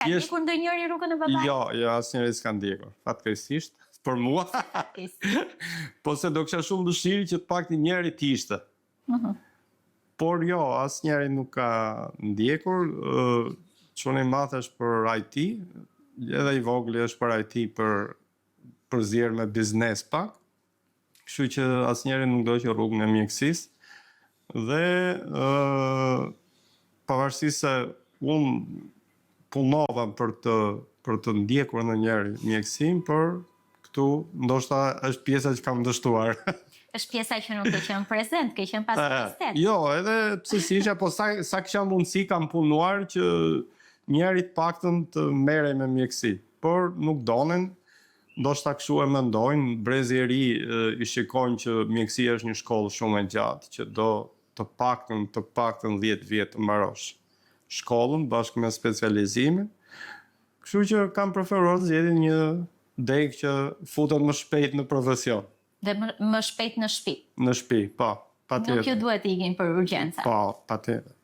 Ka ndjekur ndonjëri rrugën e babait? Jo, asnjëri s'ka ndjekur. Fatkeqësisht, për mua. Po se do kisha shumë dëshirë që të paktën njëri të ishte. Por jo, asnjëri nuk ka ndjekur. Çuni i madh është për IT, edhe i vogël është për IT për zjerë me biznes pak. Kështu që asnjëri nuk do që rrugën e mjekësisë. Dhe pavarësisht se unë punova për të ndjekur në njëri mjekësim, por këtu ndoshta është pjesa që kam dështuar. Është pjesa që nuk ke qenë prezent, ke qenë pas universitet. Jo, edhe pse si isha, po sa kisha mundësi kam punuar që njëri të paktën të merrej me mjekësi, por nuk donin. Ndoshta kështu e mendojnë, brezi i ri i shikojnë që mjekësia është një shkollë shumë e gjatë, që do të paktën 10 vjet të mbarosh shkollën bashkë me specializimin. Kështu që kam preferuar të zgjedhja një degë që futet më shpejt në profesion. Dhe më shpejt në shtëpi. Në shtëpi, po, patjetër. Nuk ju duhet të ikin për urgjenca. Po, patjetër.